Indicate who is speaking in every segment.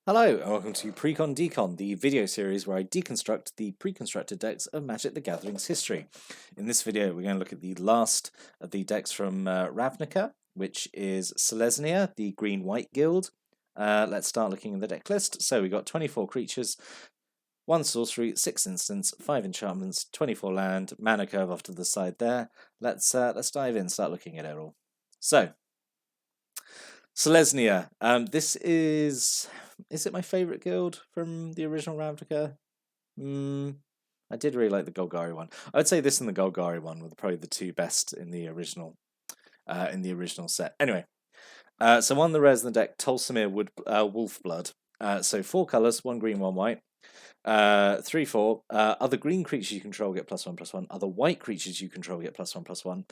Speaker 1: Hello, and welcome to Precon Decon, the video series where I deconstruct the pre-constructed decks of Magic the Gathering's history. In this video, we're going to look at the last of the decks from Ravnica, which is Selesnya, the green-white guild. Let's start looking at the deck list. So we got 24 creatures, 1 sorcery, 6 instants, 5 enchantments, 24 land, mana curve off to the side there. Let's dive in, start looking at it all. So, Selesnya. This is it my favourite guild from the original Ravnica? I did really like the Golgari one. I would say this and the Golgari one were probably the two best in the original set. Anyway, so on the res in the deck, Tolsimir Wolfblood. So 4 colours, 1 green, 1 white. 3/4. Other green creatures you control get +1/+1. Other white creatures you control get +1/+1.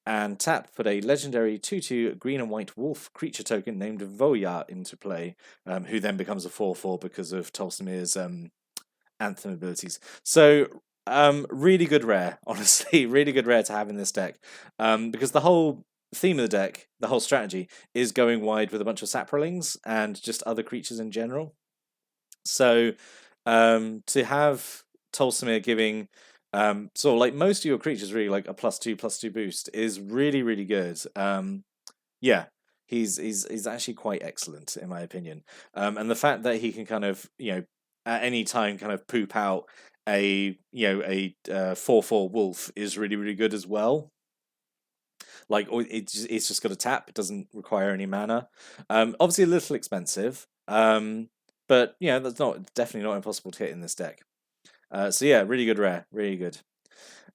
Speaker 1: And tap, put a legendary 2/2 green and white wolf creature token named Voya into play, who then becomes a 4/4 because of Tolsimir's Anthem abilities. So really good rare, honestly, really good rare to have in this deck, because the whole theme of the deck, the whole strategy, is going wide with a bunch of saprolings and just other creatures in general. So to have Tolsimir giving sort of like most of your creatures really like a +2/+2 boost is really, really good. Yeah, he's actually quite excellent in my opinion. And the fact that he can kind of, at any time kind of poop out a 4/4 wolf is really, really good as well. Like it's just got a tap, it doesn't require any mana. Obviously a little expensive. But that's definitely not impossible to hit in this deck. So yeah, really good rare, really good.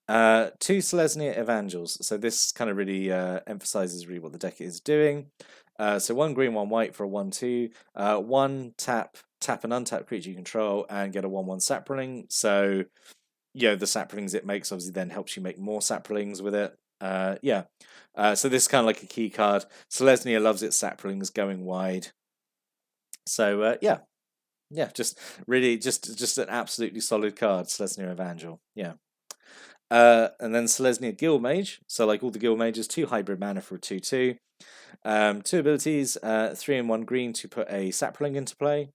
Speaker 1: 2 Selesnya Evangels. So this kind of really emphasizes really what the deck is doing. So 1 green, 1 white for a 1/2. 1 tap an untap creature you control and get a 1/1 sapling. So the saplings it makes obviously then helps you make more saplings with it. So this is kind of like a key card. Selesnya loves its saplings going wide. So yeah, just really, just an absolutely solid card, Selesnya Evangel. Yeah. And then Selesnya Guildmage. So like all the Guildmages, 2 hybrid mana for a 2/2. 2 abilities, 3 and 1 green to put a sapling into play,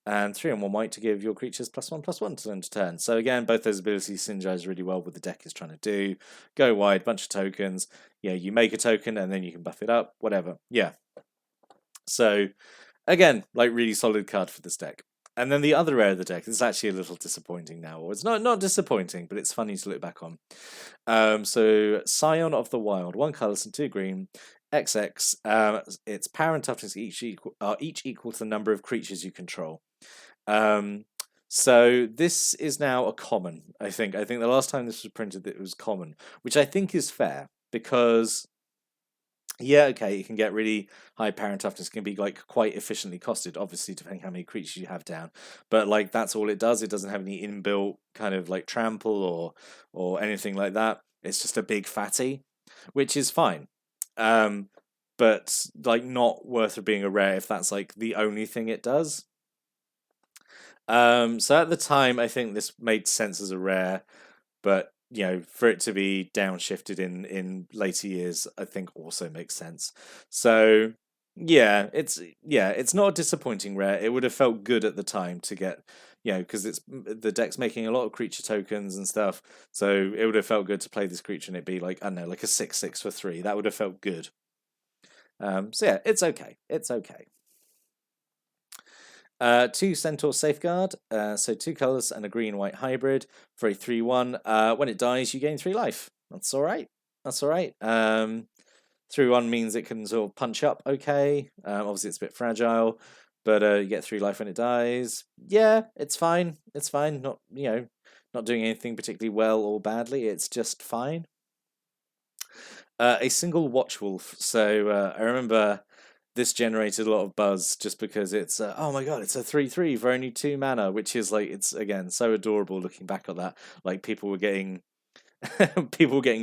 Speaker 1: and 3 and 1 white to give your creatures +1/+1 to end turn. So again, both those abilities synergize really well with the deck is trying to do. Go wide, bunch of tokens. Yeah, you make a token and then you can buff it up, whatever. Yeah. So again, like really solid card for this deck. And then the other rare of the deck is actually a little disappointing now. Or it's not disappointing, but it's funny to look back on. So Scion of the Wild, 1 colours and 2 green, XX. Its power and toughness each equal to the number of creatures you control. So this is now a common. I think the last time this was printed, it was common, which I think is fair because. Yeah, okay, you can get really high power and toughness, can be like quite efficiently costed, obviously depending how many creatures you have down. But like that's all it does. It doesn't have any inbuilt kind of like trample or anything like that. It's just a big fatty, which is fine. But like not worth it being a rare if that's like the only thing it does. So at the time I think this made sense as a rare, but for it to be downshifted in later years, I think also makes sense. So it's not a disappointing rare. It would have felt good at the time to get, because the deck's making a lot of creature tokens and stuff. So it would have felt good to play this creature and it be like, I don't know, like a 6/6 for 3. That would have felt good. So yeah, it's okay. It's okay. 2 Centaur Safeguard, so 2 colours and a green-white hybrid for a 3/1. When it dies, you gain 3 life. That's alright. That's alright. 3/1 means it can sort of punch up okay. Obviously, it's a bit fragile, but you get 3 life when it dies. Yeah, it's fine. It's fine. Not doing anything particularly well or badly. It's just fine. A single Watchwolf. So I remember this generated a lot of buzz just because it's oh my god, it's a 3/3 for only 2 mana, which is like, it's again so adorable looking back at that. Like people were getting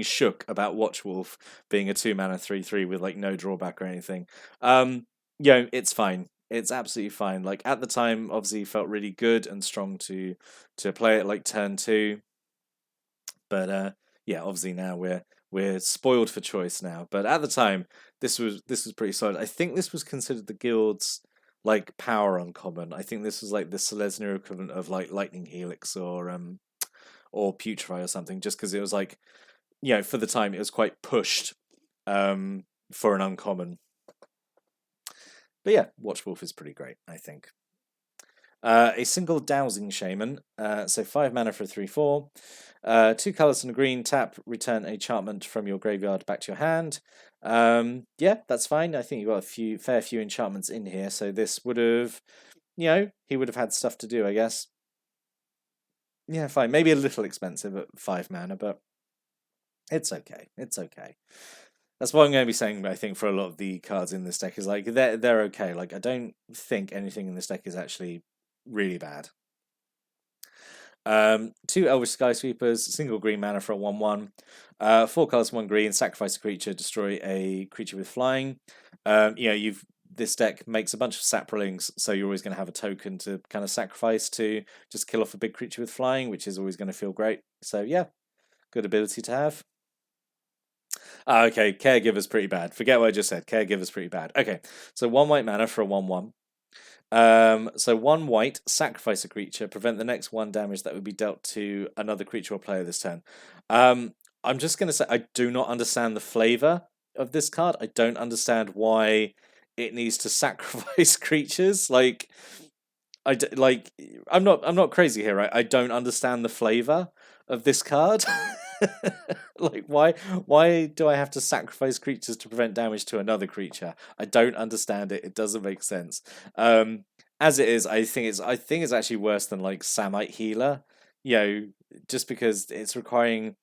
Speaker 1: shook about Watchwolf being a 2 mana 3/3 with like no drawback or anything. It's fine. It's absolutely fine. Like at the time, obviously felt really good and strong to play it like turn 2. But obviously now we're spoiled for choice now. But at the time, this was pretty solid. I think this was considered the guild's like power uncommon. I think this was like the Selesnya equivalent of like Lightning Helix or Putrefy or something, just because it was like, for the time it was quite pushed for an uncommon. But yeah, Watchwolf is pretty great, I think. A single Dowsing Shaman, so 5 mana for a 3/4. 2 colors and a green, tap, return a enchantment from your graveyard back to your hand. Yeah, that's fine. I think you've got a fair few enchantments in here, so this would have, he would have had stuff to do, I guess. Yeah, fine. Maybe a little expensive at 5 mana, but it's okay. It's okay. That's what I'm going to be saying, I think, for a lot of the cards in this deck, is like, they're okay. Like, I don't think anything in this deck is actually really bad. 2 Elvish Sky Sweepers, single green mana for a 1/1. 4 colors, 1 green, sacrifice a creature, destroy a creature with flying. This deck makes a bunch of saprolings, so you're always going to have a token to kind of sacrifice to just kill off a big creature with flying, which is always going to feel great. So yeah, good ability to have. Okay, Caregiver's pretty bad. Forget what I just said. Caregiver's pretty bad. Okay, so 1 white mana for a 1/1. So 1 white, sacrifice a creature, prevent the next 1 damage that would be dealt to another creature or player this turn. I'm just going to say I do not understand the flavor of this card. I don't understand why it needs to sacrifice creatures. I'm not crazy here, right? I don't understand the flavor of this card. Like, why do I have to sacrifice creatures to prevent damage to another creature? I don't understand it. It doesn't make sense. As it is, I think it's actually worse than like Samite Healer. Just because it's requiring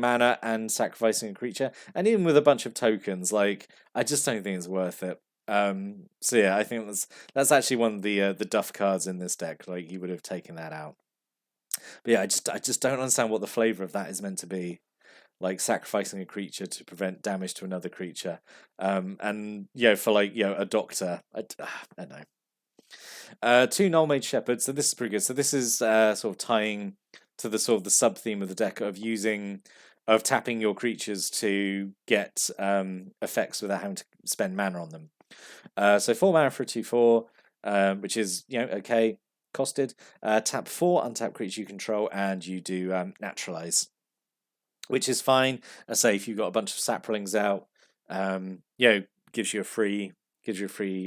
Speaker 1: mana and sacrificing a creature, and even with a bunch of tokens, like, I just don't think it's worth it. So yeah, I think that's actually one of the duff cards in this deck. Like, you would have taken that out. But yeah, I just don't understand what the flavor of that is meant to be. Like, sacrificing a creature to prevent damage to another creature. And for like, a doctor, I don't know. 2 Null Mage Shepherd, so this is pretty good. So this is sort of tying to the sort of the sub theme of the deck of tapping your creatures to get effects without having to spend mana on them. So 4 mana for a 2/4, which is okay, costed. Tap 4 untap creature you control, and you do naturalize, which is fine. I say if you've got a bunch of saplings out, gives you a free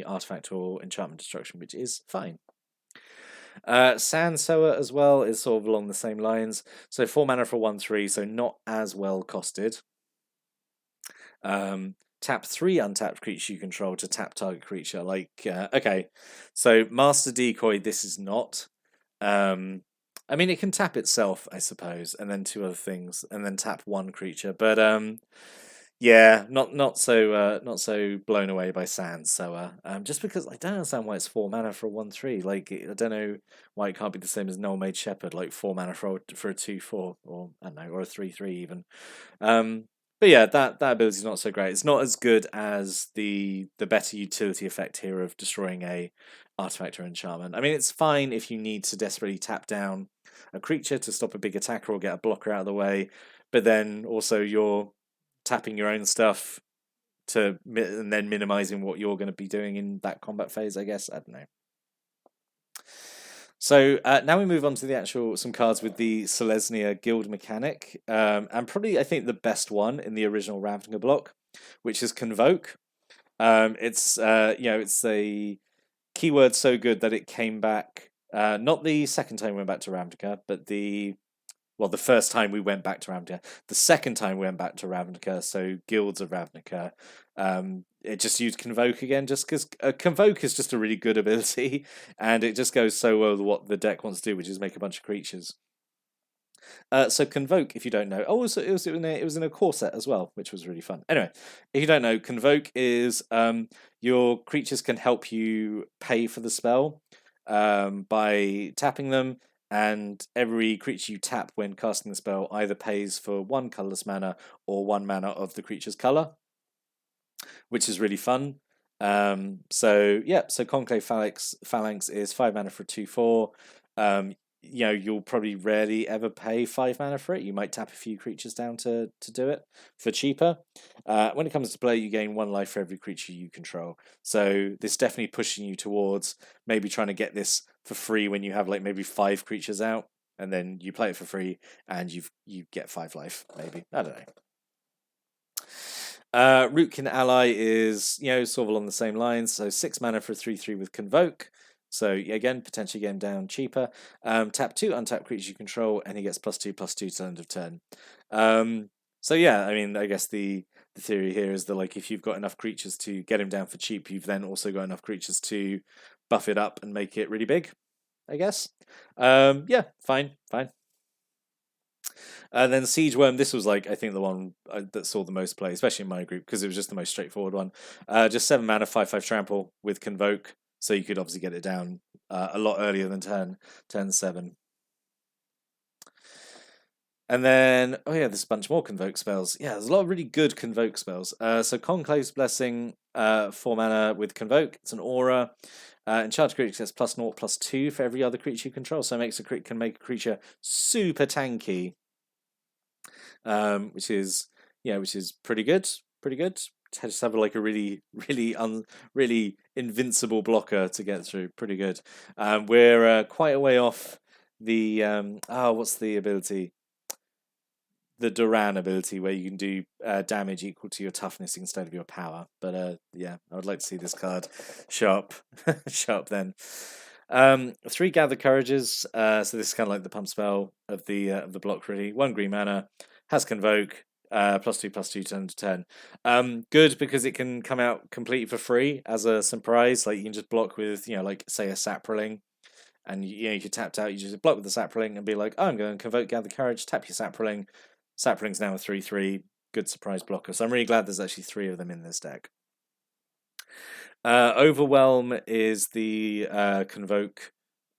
Speaker 1: artifact or enchantment destruction, which is fine. Sand Sower as well is sort of along the same lines. So 4 mana for 1/3, so not as well costed. Tap 3 untapped creature you control to tap target creature. Like, okay, so Master Decoy, this is not. I mean, it can tap itself, I suppose, and then 2 other things, and then tap 1 creature. But yeah, not so blown away by Sand Sower. Just because I don't understand why it's 4 mana for a 1/3. Like, I don't know why it can't be the same as Null Mage Shepherd, like 4 mana for a 2/4, or I don't know, or a 3/3 even. But yeah, that ability is not so great. It's not as good as the better utility effect here of destroying a artifact or enchantment. I mean, it's fine if you need to desperately tap down a creature to stop a big attacker or get a blocker out of the way, but then also you're tapping your own stuff and then minimizing what you're going to be doing in that combat phase, I guess. I don't know. So now we move on to some cards with the Selesnya guild mechanic, and probably I think the best one in the original Ravnica block, which is Convoke. It's a keyword so good that it came back. Not the second time we went back to Ravnica, but the first time we went back to Ravnica. The second time we went back to Ravnica, so Guilds of Ravnica, it just used Convoke again, just because Convoke is just a really good ability, and it just goes so well with what the deck wants to do, which is make a bunch of creatures. So Convoke, if you don't know, it was in a core set as well, which was really fun. Anyway, if you don't know, Convoke is your creatures can help you pay for the spell by tapping them, and every creature you tap when casting the spell either pays for 1 colorless mana or 1 mana of the creature's color, which is really fun. So Conclave Phalanx is 5 mana for 2/4. you'll probably rarely ever pay 5 mana for it. You might tap a few creatures down to do it for cheaper. When it comes to play, you gain 1 life for every creature you control. So this definitely pushing you towards maybe trying to get this for free when you have like maybe 5 creatures out, and then you play it for free and you get 5 life. Maybe, I don't know. Rootkin Ally is, sort of along the same lines. So 6 mana for a 3/3 with Convoke. So again, potentially getting down cheaper. Tap 2 untap creatures you control, and he gets +2/+2 till end of turn. So yeah, I mean, I guess the theory here is that like if you've got enough creatures to get him down for cheap, you've then also got enough creatures to buff it up and make it really big, I guess. Yeah, fine. And then Siege Worm, this was like I think the one that saw the most play, especially in my group, because it was just the most straightforward one. Just 7 mana, 5/5 trample with Convoke, so you could obviously get it down a lot earlier than turn 7. And then, oh yeah, there's a bunch more Convoke spells. Yeah, there's a lot of really good Convoke spells. So Conclave's Blessing, 4 mana with Convoke. It's an aura. Enchanted creature gets +0/+2 for every other creature you control. So it makes can make a creature super tanky. Which is pretty good. Just have like a really invincible blocker to get through. Pretty good. We're quite a way off the what's the ability? The Duran ability, where you can do damage equal to your toughness instead of your power. But yeah, I would like to see this card sharp then. 3 Gather Courages. So this is kind of like the pump spell of the block, really. 1 green mana, has Convoke, +2/+2 turn to turn. Good because it can come out completely for free as a surprise. Like you can just block with, like say a Saproling, and you could tapped out. You just block with the Saproling and be like, oh, I'm going to Convoke Gather Courage, tap your Saproling. Sapling's now a 3/3, good surprise blocker. So I'm really glad there's actually 3 of them in this deck. Overwhelm is the Convoke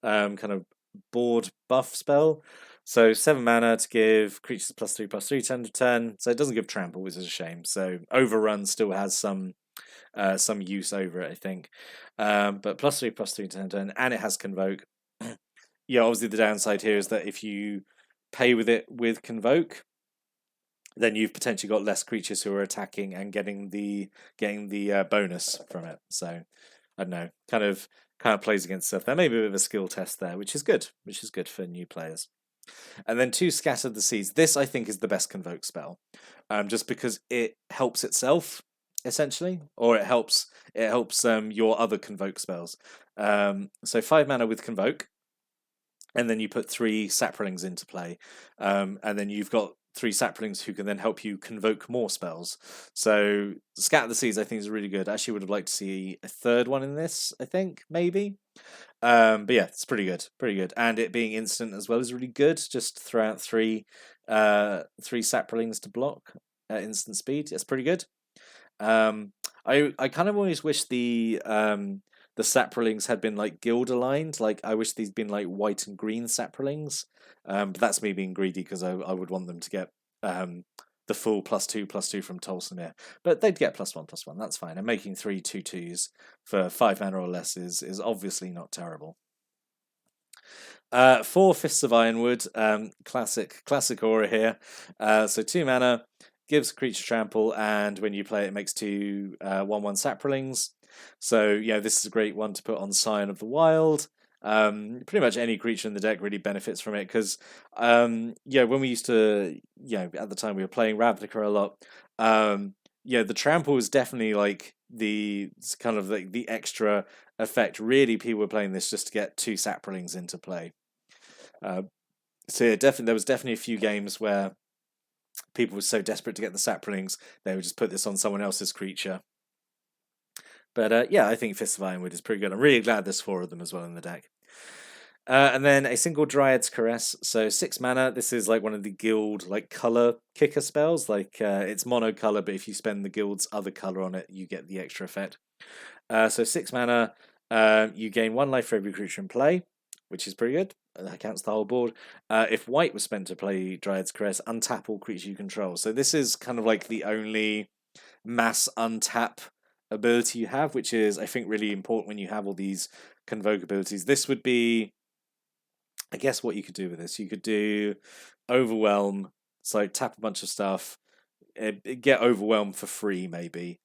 Speaker 1: kind of board buff spell. So 7 mana to give creatures +3/+3 turn to turn. So it doesn't give trample, which is a shame. So Overrun still has some use over it, I think. But +3/+3 turn to turn, and it has Convoke. Yeah, obviously the downside here is that if you pay with it with Convoke, then you've potentially got less creatures who are attacking and getting the bonus from it. So I don't know, kind of plays against stuff. There may be a bit of a skill test there, which is good for new players. And then 2 Scatter the Seeds. This I think is the best Convoke spell, just because it helps itself essentially, or it helps your other Convoke spells. So 5 mana with Convoke, and then you put 3 Saplings into play, and then you've got 3 Saplings who can then help you convoke more spells. So Scatter the Seeds I think is really good. I actually would have liked to see a 3rd one in this, I think, maybe. But yeah, it's pretty good. And it being instant as well is really good. Just throw out 3 Saplings to block at instant speed. It's pretty good. I kind of always wish the Saplings had been like guild aligned. Like I wish these been like white and green Saplings. But that's me being greedy because I would want them to get the full +2/+2 from Tolsimir. But they'd get +1/+1. That's fine. And making 3 2/2s for 5 mana or less is obviously not terrible. 4 Fists of Ironwood, classic aura here. So 2 mana, gives creature trample, and when you play it, it makes 2 1/1 Saplings. So this is a great one to put on Scion of the Wild. Pretty much any creature in the deck really benefits from it because when we used to at the time we were playing Ravnica a lot. The trample was definitely like the kind of like the extra effect. Really, people were playing this just to get 2 Saplings into play. So yeah, there was definitely a few games where people were so desperate to get the Saplings they would just put this on someone else's creature. But yeah, I think Fist of Ironwood is pretty good. I'm really glad there's 4 of them as well in the deck. And then a single Dryad's Caress. So 6 mana. This is like one of the guild like color kicker spells. Like it's mono color, but if you spend the guild's other color on it, you get the extra effect. So 6 mana. You gain 1 life for every creature in play, which is pretty good. That counts the whole board. If white was spent to play Dryad's Caress, untap all creatures you control. So this is kind of like the only mass untap ability you have, which is I think really important when you have all these convoke abilities. This would be I guess what you could do with this, you could do overwhelm, so tap a bunch of stuff, get overwhelmed for free maybe.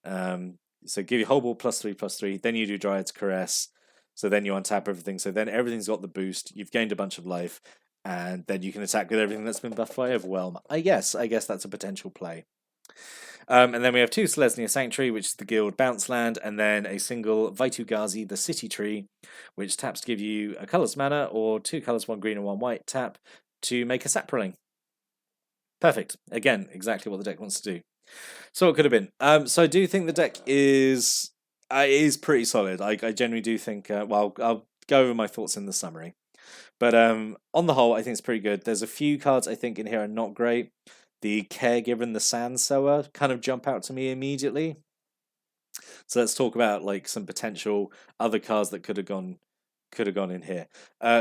Speaker 1: So give you whole ball +3/+3. Then you do Dryad's Caress. So then you untap everything. So then everything's got the boost. You've gained a bunch of life, and then you can attack with everything that's been buffed by overwhelm. I guess that's a potential play. And then we have 2 Selesnya Sanctuary, which is the guild bounce land, and then a single Vaitugazi, the city tree, which taps to give you a colourless mana or 2 colours, 1 green and 1 white tap to make a Saproling. Perfect. Again, exactly what the deck wants to do. So it could have been. So I do think the deck is pretty solid. I genuinely do think. Well, I'll go over my thoughts in the summary. But on the whole, I think it's pretty good. There's a few cards I think in here are not great. The Caregiver and the Sand Sower kind of jump out to me immediately. So let's talk about like some potential other cards that could have gone in here.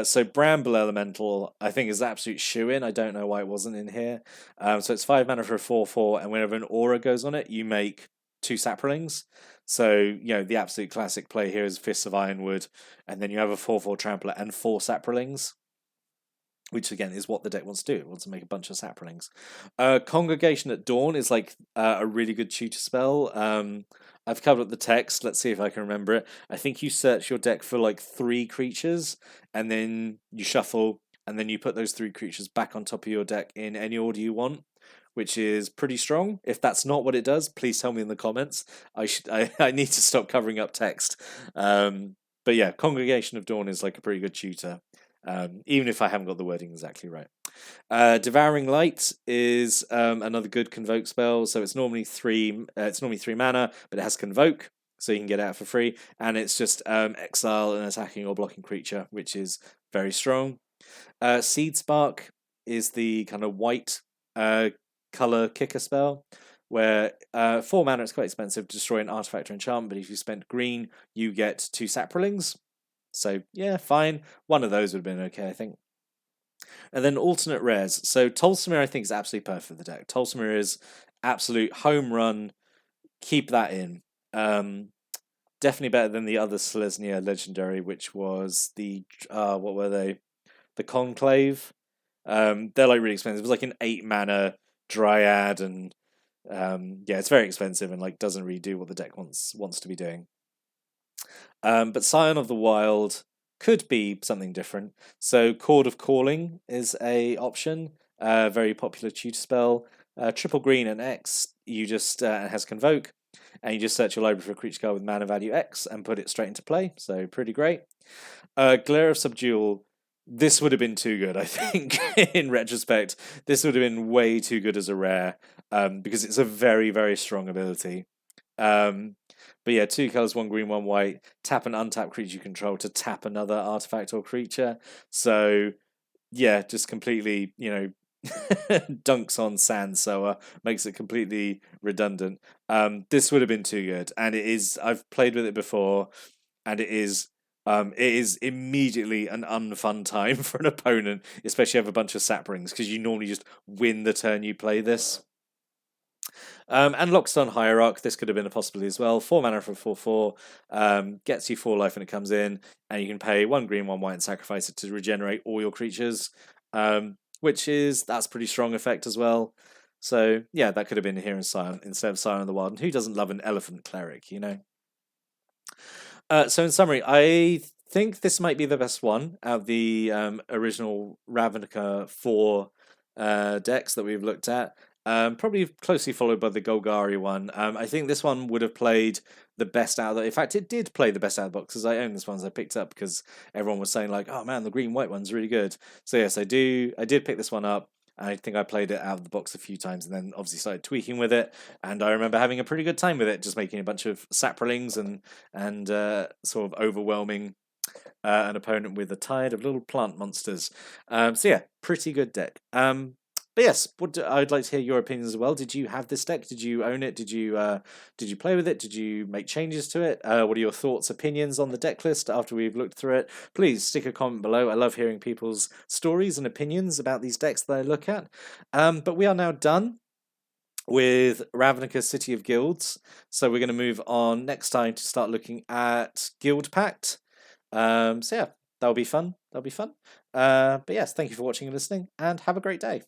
Speaker 1: So Bramble Elemental, I think, is absolute shoe-in. I don't know why it wasn't in here. So it's 5 mana for a 4/4, and whenever an aura goes on it, you make 2 Saprolings. So, you know, the absolute classic play here is Fists of Ironwood, and then you have a 4/4 Trampler and 4 Saprolings, which again is what the deck wants to do. It wants to make a bunch of Saprolings. Congregation at Dawn is like a really good tutor spell. I've covered up the text. Let's see if I can remember it. I think you search your deck for like 3 creatures, and then you shuffle, and then you put those 3 creatures back on top of your deck in any order you want, which is pretty strong. If that's not what it does, please tell me in the comments. I need to stop covering up text. But yeah, Congregation of Dawn is like a pretty good tutor. Even if I haven't got the wording exactly right. Devouring Light is another good convoke spell. So it's normally 3 mana, but it has convoke, so you can get it out for free. And it's just exile an attacking or blocking creature, which is very strong. Seed Spark is the kind of white color kicker spell, where 4 mana is quite expensive to destroy an artifact or enchantment, but if you spend green, you get 2 Saprolings. So, yeah, fine. One of those would have been okay, I think. And then alternate rares. So, Tolsimir, I think, is absolutely perfect for the deck. Tolsimir is absolute home run. Keep that in. Definitely better than the other Selesnya legendary, which was the, what were they? The Conclave. They're like really expensive. It was like an 8 mana Dryad, and yeah, it's very expensive and like doesn't really do what the deck wants to be doing. But Scion of the Wild could be something different. So Chord of Calling is a option. Very popular tutor spell. Triple green and X. You just has Convoke, and you just search your library for a creature card with mana value X and put it straight into play. So pretty great. Glare of Subdual. This would have been too good, I think. In retrospect, this would have been way too good as a rare, because it's a very, very strong ability. But yeah, 2 colors, 1 green, 1 white. Tap an untapped creature you control to tap another artifact or creature. So yeah, just completely, you know, dunks on Sand Sower, makes it completely redundant. This would have been too good, and it is. I've played with it before, and it is immediately an unfun time for an opponent, especially if you have a bunch of Saprings, because you normally just win the turn you play this. And Lockstone Hierarch, this could have been a possibility as well. 4 mana for 4/4, gets you 4 life when it comes in, and you can pay 1 green, 1 white, and sacrifice it to regenerate all your creatures, that's pretty strong effect as well. So yeah, that could have been here in Scion instead of Scion of the Wild. And who doesn't love an elephant cleric, you know? So in summary, I think this might be the best one out of the original Ravnica 4 decks that we've looked at. Probably closely followed by the Golgari one. I think this one would have played the best out of the... In fact, it did play the best out of the box, because I own this one as I picked up, because everyone was saying like, oh man, the green-white one's really good. So yes, I did pick this one up. I think I played it out of the box a few times, and then obviously started tweaking with it. And I remember having a pretty good time with it, just making a bunch of Saprolings and sort of overwhelming an opponent with a tide of little plant monsters. So yeah, pretty good deck. But yes, I'd like to hear your opinions as well. Did you have this deck? Did you own it? Did you play with it? Did you make changes to it? What are your thoughts, opinions on the deck list after we've looked through it? Please stick a comment below. I love hearing people's stories and opinions about these decks that I look at. But we are now done with Ravnica City of Guilds. So we're going to move on next time to start looking at Guild Pact. So yeah, that'll be fun. But yes, thank you for watching and listening, and have a great day.